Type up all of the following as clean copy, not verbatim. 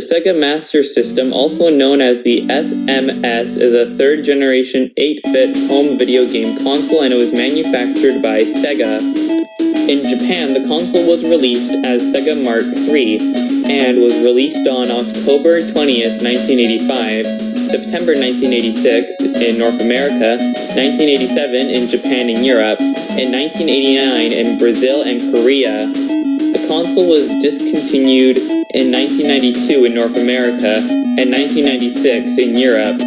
Sega Master System, also known as the SMS, is a third-generation 8-bit home video game console, and it was manufactured by Sega. In Japan, the console was released as Sega Mark III and was released on October 20th, 1985, September 1986 in North America, 1987 in Japan and Europe, and 1989 in Brazil and Korea. The console was discontinued in 1992 in North America and 1996 in Europe,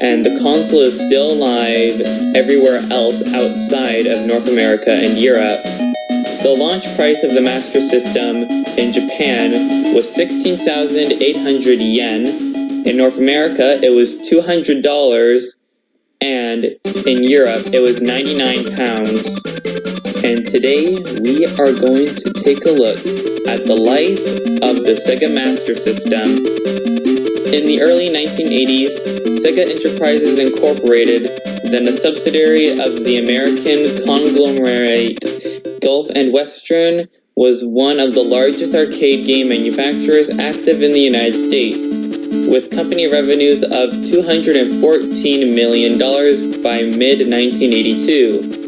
and the console is still live everywhere else outside of North America and Europe. The launch price of the Master System in Japan was 16,800 yen. In North America, it was $200, and in Europe, it was 99 pounds. And today, we are going to take a look at the life of the Sega Master System. In the early 1980s, Sega Enterprises Incorporated, then a subsidiary of the American conglomerate Gulf and Western, was one of the largest arcade game manufacturers active in the United States, with company revenues of $214 million by mid-1982.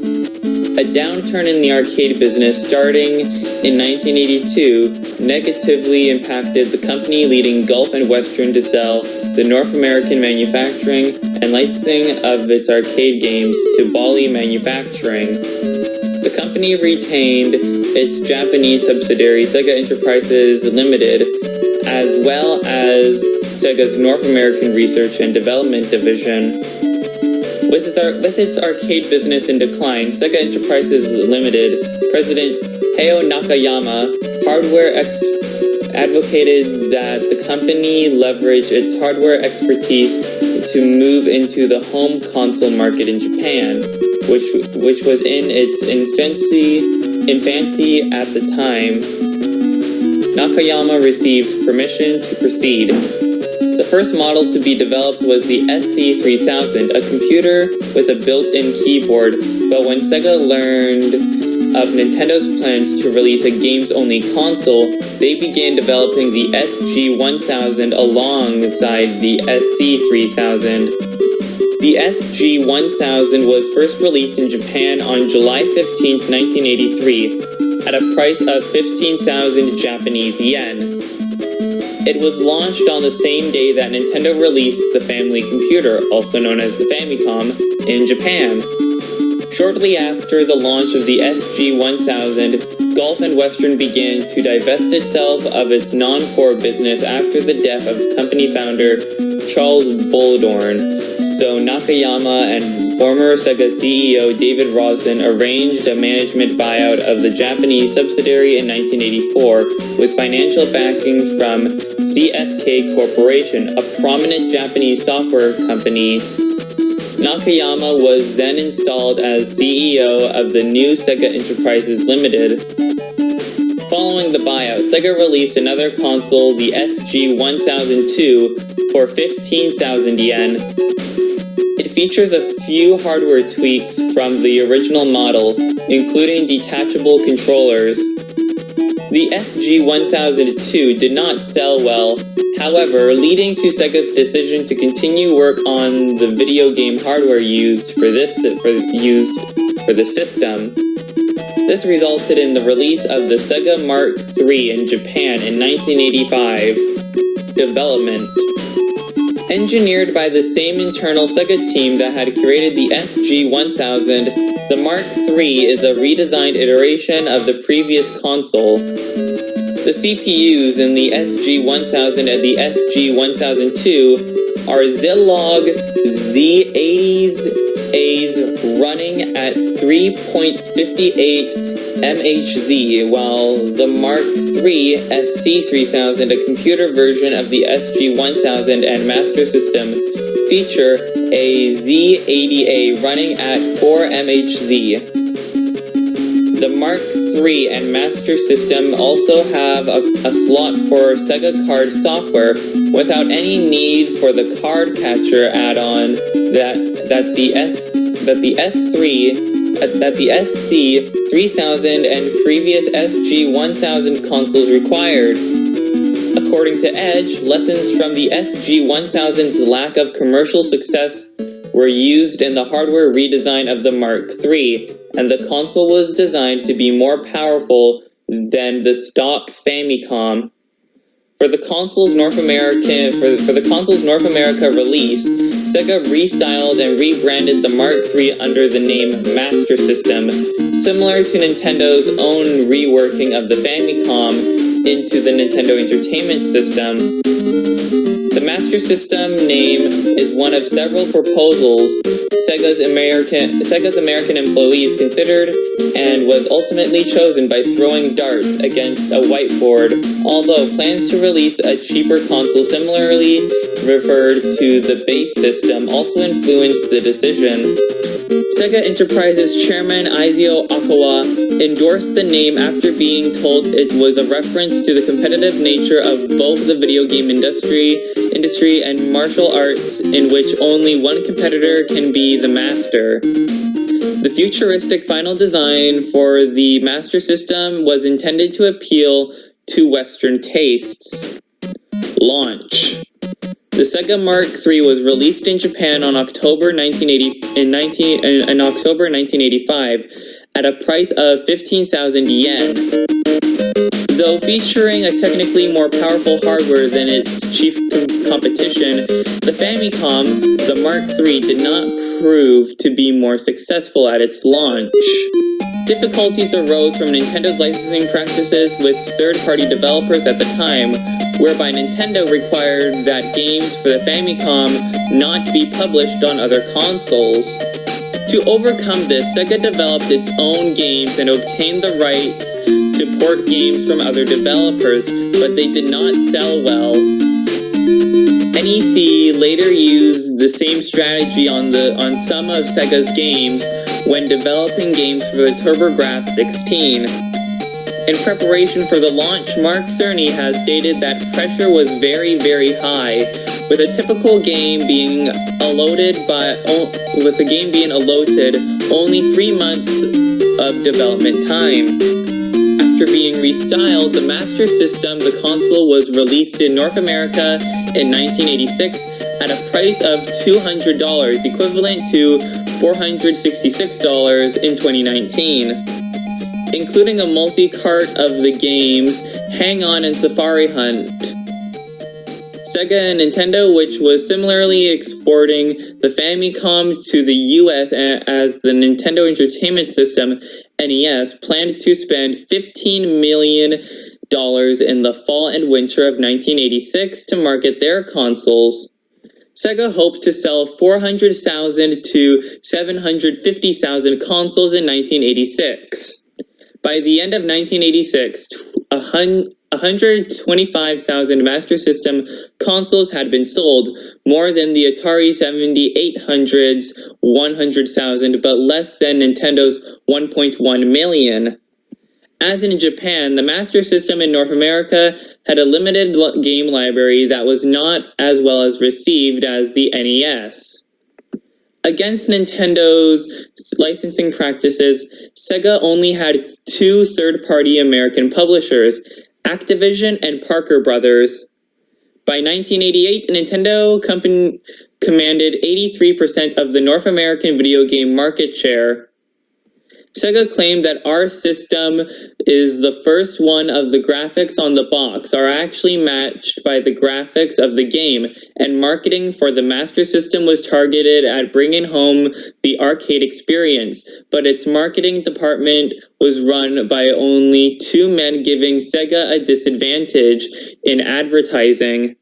A downturn in the arcade business starting in 1982 negatively impacted the company, leading Gulf and Western to sell the North American manufacturing and licensing of its arcade games to Bally Manufacturing. The company retained its Japanese subsidiary, Sega Enterprises Limited, as well as Sega's North American Research and Development Division. With its arcade business in decline, Sega Enterprises Limited President Hayao Nakayama advocated that the company leverage its hardware expertise to move into the home console market in Japan, which was in its infancy at the time. Nakayama received permission to proceed. The first model to be developed was the SC3000, a computer with a built-in keyboard, but when Sega learned of Nintendo's plans to release a games-only console, they began developing the SG-1000 alongside the SC3000. The SG-1000 was first released in Japan on July 15, 1983, at a price of 15,000 Japanese yen. It was launched on the same day that Nintendo released the family computer, also known as the Famicom, in Japan. Shortly after the launch of the SG-1000, Gulf and Western began to divest itself of its non-core business after the death of company founder Charles Bowldorn. So Nakayama and former Sega CEO David Rosen arranged a management buyout of the Japanese subsidiary in 1984 with financial backing from CSK Corporation, a prominent Japanese software company. Nakayama was then installed as CEO of the new Sega Enterprises Limited. Following the buyout, Sega released another console, the SG-1002, for 15,000 yen. It features a few hardware tweaks from the original model, including detachable controllers. The SG-1002 did not sell well, however, leading to Sega's decision to continue work on the video game hardware used for the system. This resulted in the release of the Sega Mark III in Japan in 1985. Development. Engineered by the same internal Sega team that had created the SG-1000, the Mark III is a redesigned iteration of the previous console. The CPUs in the SG-1000 and the SG-1002 are Zilog Z80As running at 3.58 MHz, while the Mark III SC3000, a computer version of the SG-1000 and Master System, feature a Z80A running at 4 MHz. The Mark III and Master System also have a slot for Sega card software without any need for the card catcher add-on that the SC3000 and previous SG-1000 consoles required. According to Edge, lessons from the SG-1000's lack of commercial success were used in the hardware redesign of the Mark III, and the console was designed to be more powerful than the stock Famicom. For the console's North America release, Sega restyled and rebranded the Mark III under the name Master System, similar to Nintendo's own reworking of the Famicom into the Nintendo Entertainment System. The Master System name is one of several proposals Sega's American employees considered, and was ultimately chosen by throwing darts against a whiteboard, although plans to release a cheaper console similarly referred to the base system also influenced the decision. Sega Enterprises chairman Isao Okawa endorsed the name after being told it was a reference to the competitive nature of both the video game industry and martial arts, in which only one competitor can be the master. The futuristic final design for the Master System was intended to appeal to Western tastes. Launch. The Sega Mark III was released in Japan on October 1985 at a price of 15,000 yen. Though featuring a technically more powerful hardware than its chief competition, the Famicom, the Mark III, did not prove to be more successful at its launch. Difficulties arose from Nintendo's licensing practices with third-party developers at the time, whereby Nintendo required that games for the Famicom not be published on other consoles. To overcome this, Sega developed its own games and obtained the rights to port games from other developers, but they did not sell well. NEC later used the same strategy on some of Sega's games when developing games for the TurboGrafx 16. In preparation for the launch, Mark Cerny has stated that pressure was very, very high, with a typical game being allotted only 3 months of development time. After being restyled, the Master System, the console was released in North America in 1986 at a price of $200, equivalent to $466 in 2019. Including a multi-cart of the games Hang On and Safari Hunt. Sega and Nintendo, which was similarly exporting the Famicom to the US as the Nintendo Entertainment System, NES, planned to spend $15 million in the fall and winter of 1986 to market their consoles. Sega hoped to sell 400,000 to 750,000 consoles in 1986. By the end of 1986, 125,000 Master System consoles had been sold, more than the Atari 7800's 100,000, but less than Nintendo's 1.1 million. As in Japan, the Master System in North America had a limited game library that was not as well as received as the NES. Against Nintendo's licensing practices, Sega only had 2 third-party American publishers, Activision and Parker Brothers. By 1988, Nintendo commanded 83% of the North American video game market share. Sega claimed that our system is the first one of the graphics on the box are actually matched by the graphics of the game, and marketing for the Master System was targeted at bringing home the arcade experience, but its marketing department was run by only 2 men, giving Sega a disadvantage in advertising.